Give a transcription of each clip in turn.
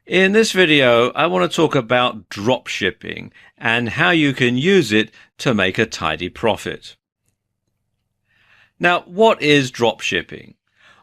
In this video, I want to talk about drop shipping and how you can use it to make a tidy profit. Now, what is drop shipping?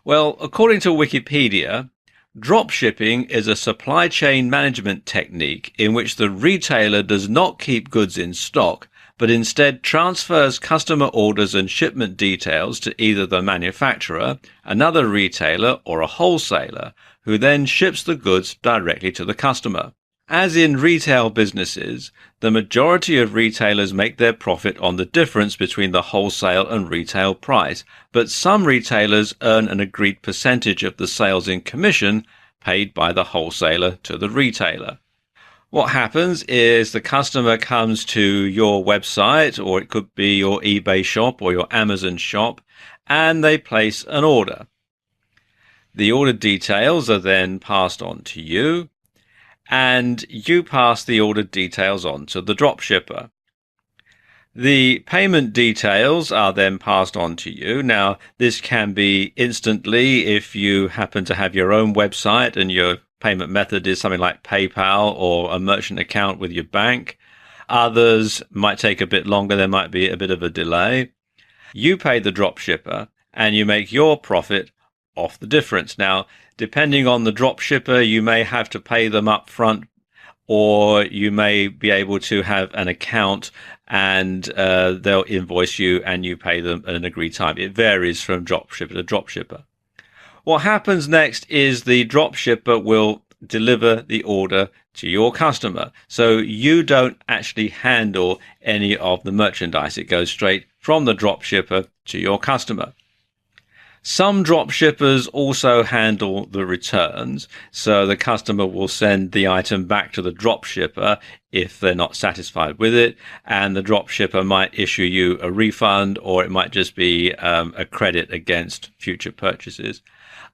Well, according to Wikipedia, drop shipping is a supply chain management technique in which the retailer does not keep goods in stock, but instead transfers customer orders and shipment details to either the manufacturer, another retailer, or a wholesaler, who then ships the goods directly to the customer. As in retail businesses, the majority of retailers make their profit on the difference between the wholesale and retail price, but some retailers earn an agreed percentage of the sales in commission paid by the wholesaler to the retailer. What happens is the customer comes to your website, or it could be your eBay shop or your Amazon shop, and they place an order. The order details are then passed on to you, and you pass the order details on to the dropshipper. The payment details are then passed on to you. Now, this can be instantly if you happen to have your own website and your payment method is something like PayPal or a merchant account with your bank. Others might take a bit longer. There might be a bit of a delay. You pay the dropshipper and you make your profit off the difference. Now, depending on the dropshipper, you may have to pay them up front, or you may be able to have an account and they'll invoice you and you pay them at an agreed time. It varies from dropshipper to dropshipper. What happens next is the dropshipper will deliver the order to your customer. So you don't actually handle any of the merchandise. It goes straight from the dropshipper to your customer. Some dropshippers also handle the returns, so the customer will send the item back to the dropshipper if they're not satisfied with it, and the dropshipper might issue you a refund, or it might just be a credit against future purchases.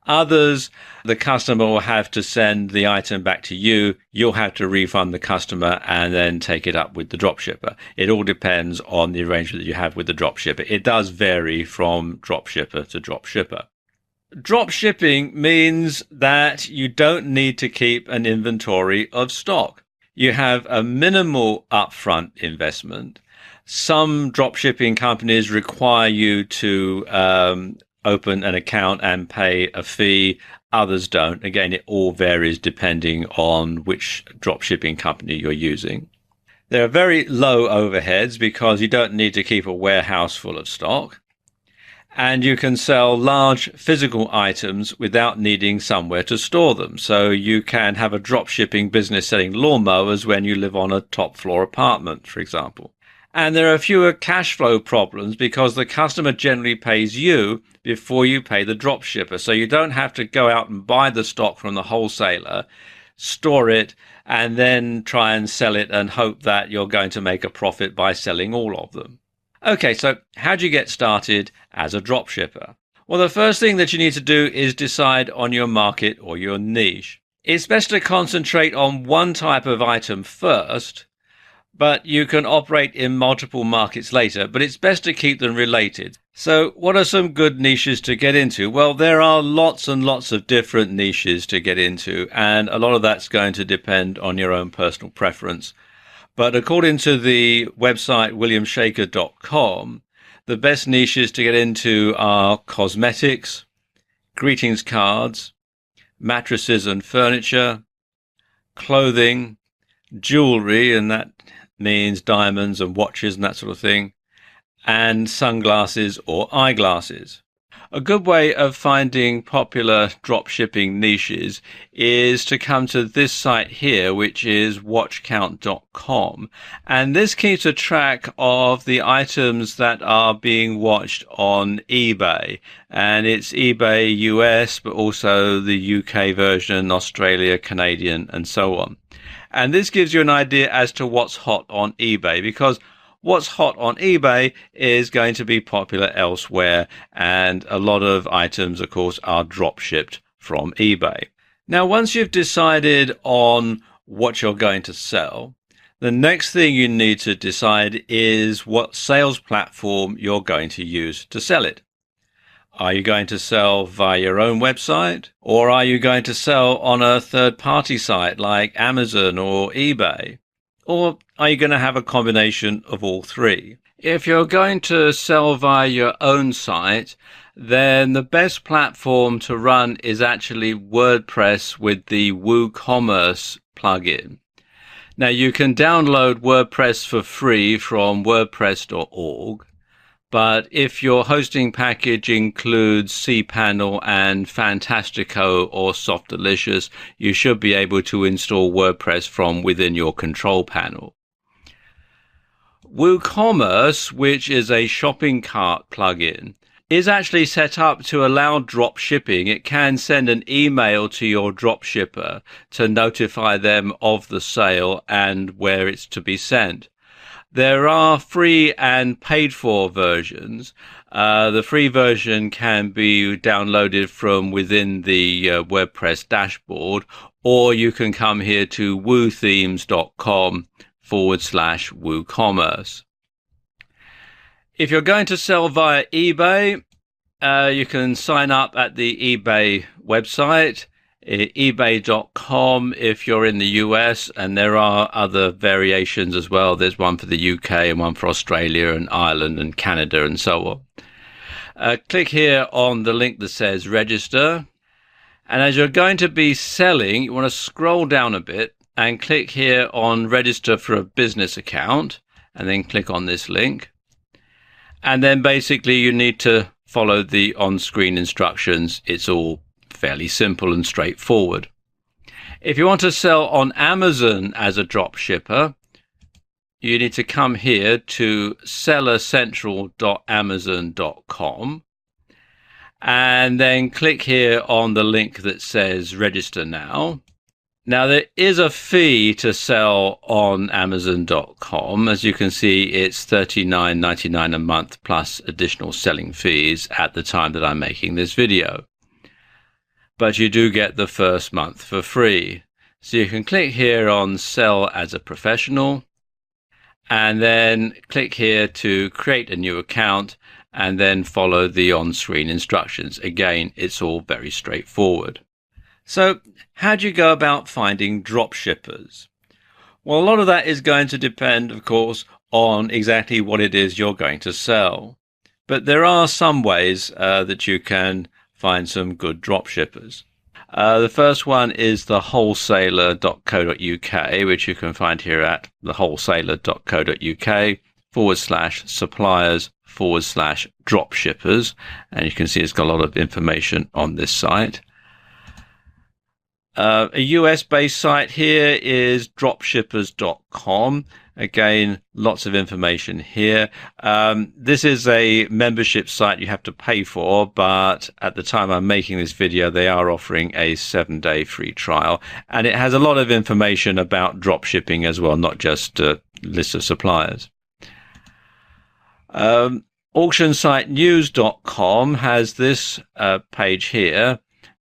Others, the customer will have to send the item back to you. You'll have to refund the customer and then take it up with the dropshipper. It all depends on the arrangement that you have with the dropshipper. It does vary from dropshipper to dropshipper. Drop shipping means that you don't need to keep an inventory of stock. You have a minimal upfront investment. Some drop shipping companies require you to open an account and pay a fee. Others don't. Again, it all varies depending on which dropshipping company you're using. There are very low overheads because you don't need to keep a warehouse full of stock. And you can sell large physical items without needing somewhere to store them. So you can have a dropshipping business selling lawnmowers when you live on a top floor apartment, for example. And there are fewer cash flow problems because the customer generally pays you before you pay the dropshipper. So you don't have to go out and buy the stock from the wholesaler, store it, and then try and sell it and hope that you're going to make a profit by selling all of them. Okay, so how do you get started as a dropshipper? Well, the first thing that you need to do is decide on your market or your niche. It's best to concentrate on one type of item first, but you can operate in multiple markets later, but it's best to keep them related. So what are some good niches to get into? Well, there are lots and lots of different niches to get into, and a lot of that's going to depend on your own personal preference. But according to the website williamshaker.com, the best niches to get into are cosmetics, greetings cards, mattresses and furniture, clothing, jewelry, and that means diamonds and watches and that sort of thing, and sunglasses or eyeglasses. A good way of finding popular drop shipping niches is to come to this site here, which is watchcount.com, and this keeps a track of the items that are being watched on eBay, and it's eBay US, but also the UK version, Australia, Canadian, and so on. And this gives you an idea as to what's hot on eBay, because what's hot on eBay is going to be popular elsewhere, and a lot of items, of course, are drop shipped from eBay. Now, once you've decided on what you're going to sell, the next thing you need to decide is what sales platform you're going to use to sell it. Are you going to sell via your own website? Or are you going to sell on a third-party site like Amazon or eBay? Or are you going to have a combination of all three? If you're going to sell via your own site, then the best platform to run is actually WordPress with the WooCommerce plugin. Now, you can download WordPress for free from wordpress.org, but if your hosting package includes cPanel and Fantastico or Softalicious, you should be able to install WordPress from within your control panel. WooCommerce, which is a shopping cart plugin, is actually set up to allow drop shipping. It can send an email to your drop shipper to notify them of the sale and where it's to be sent. There are free and paid for versions. The free version can be downloaded from within the WordPress dashboard, or you can come here to woothemes.com/WooCommerce. If you're going to sell via eBay, you can sign up at the eBay website, ebay.com if you're in the US, and there are other variations as well. There's one for the UK and one for Australia and Ireland and Canada and so on. Click here on the link that says register, and as you're going to be selling, you want to scroll down a bit and click here on register for a business account, and then click on this link. And then basically you need to follow the on-screen instructions. It's all fairly simple and straightforward. If you want to sell on Amazon as a drop shipper, you need to come here to sellercentral.amazon.com and then click here on the link that says register now. Now, there is a fee to sell on Amazon.com. As you can see, it's $39.99 a month plus additional selling fees at the time that I'm making this video. But you do get the first month for free. So you can click here on Sell as a Professional, and then click here to create a new account, and then follow the on-screen instructions. Again, it's all very straightforward. So how do you go about finding drop shippers? Well, a lot of that is going to depend, of course, on exactly what it is you're going to sell. But there are some ways that you can find some good drop shippers. The first one is the wholesaler.co.uk, which you can find here at thewholesaler.co.uk/suppliers/drop shippers. And you can see it's got a lot of information on this site. A US-based site here is dropshippers.com. Again, lots of information here. This is a membership site you have to pay for, but at the time I'm making this video, they are offering a 7-day free trial. And it has a lot of information about drop shipping as well, not just a list of suppliers. Auctionsitenews.com has this page here,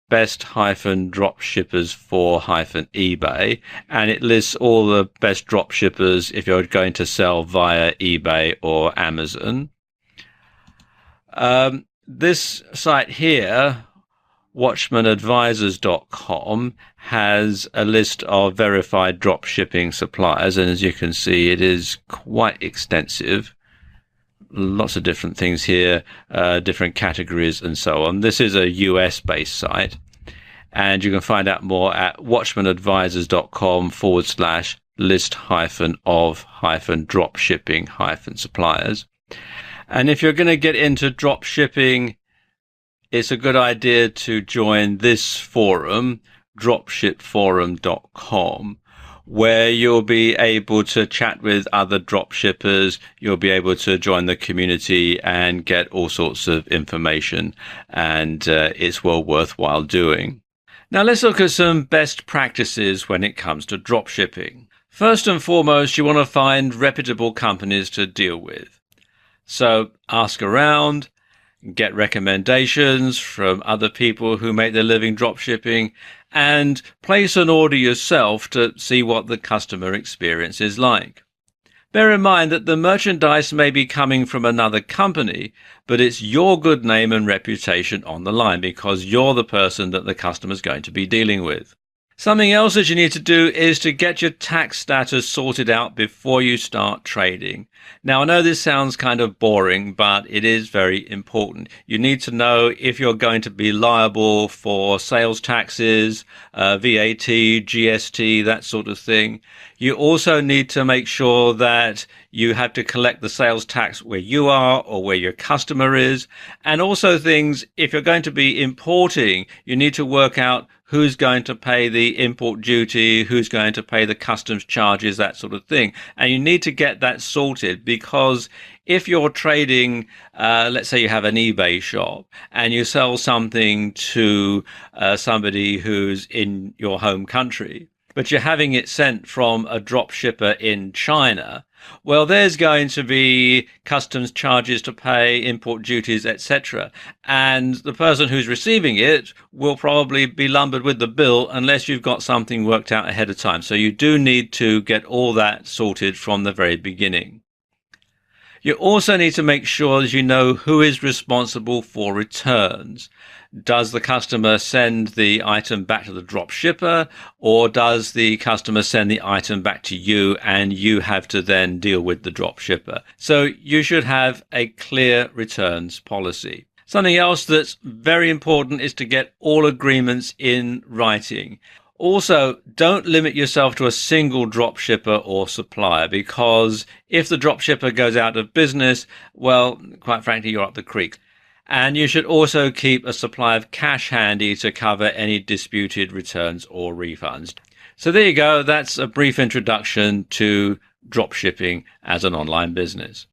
best-drop shippers for eBay, and it lists all the best drop shippers if you're going to sell via eBay or Amazon. This site here, watchmanadvisors.com, has a list of verified drop shipping suppliers, and as you can see, it is quite extensive. Lots of different things here, different categories and so on. This is a US-based site, and you can find out more at watchmanadvisors.com/list-of-drop shipping-suppliers. And if you're going to get into drop shipping, it's a good idea to join this forum, dropshipforum.com, where you'll be able to chat with other drop shippers. You'll be able to join the community and get all sorts of information, and it's well worthwhile doing. Now let's look at some best practices when it comes to drop shipping. First and foremost, you want to find reputable companies to deal with. So ask around, get recommendations from other people who make their living drop shipping, and place an order yourself to see what the customer experience is like. Bear in mind that the merchandise may be coming from another company, but it's your good name and reputation on the line because you're the person that the customer's going to be dealing with. Something else that you need to do is to get your tax status sorted out before you start trading. Now, I know this sounds kind of boring, but it is very important. You need to know if you're going to be liable for sales taxes, VAT, GST, that sort of thing. You also need to make sure that you have to collect the sales tax where you are or where your customer is. And also things, if you're going to be importing, you need to work out who's going to pay the import duty, who's going to pay the customs charges, that sort of thing. And you need to get that sorted because if you're trading, let's say you have an eBay shop and you sell something to somebody who's in your home country, but you're having it sent from a drop shipper in China, well, there's going to be customs charges to pay, import duties, etc. And the person who's receiving it will probably be lumbered with the bill unless you've got something worked out ahead of time. So you do need to get all that sorted from the very beginning. You also need to make sure that you know who is responsible for returns. Does the customer send the item back to the drop shipper, or does the customer send the item back to you and you have to then deal with the drop shipper? So you should have a clear returns policy. Something else that's very important is to get all agreements in writing. Also, don't limit yourself to a single drop shipper or supplier, because if the drop shipper goes out of business, well, quite frankly, you're up the creek. And you should also keep a supply of cash handy to cover any disputed returns or refunds. So there you go. That's a brief introduction to drop shipping as an online business.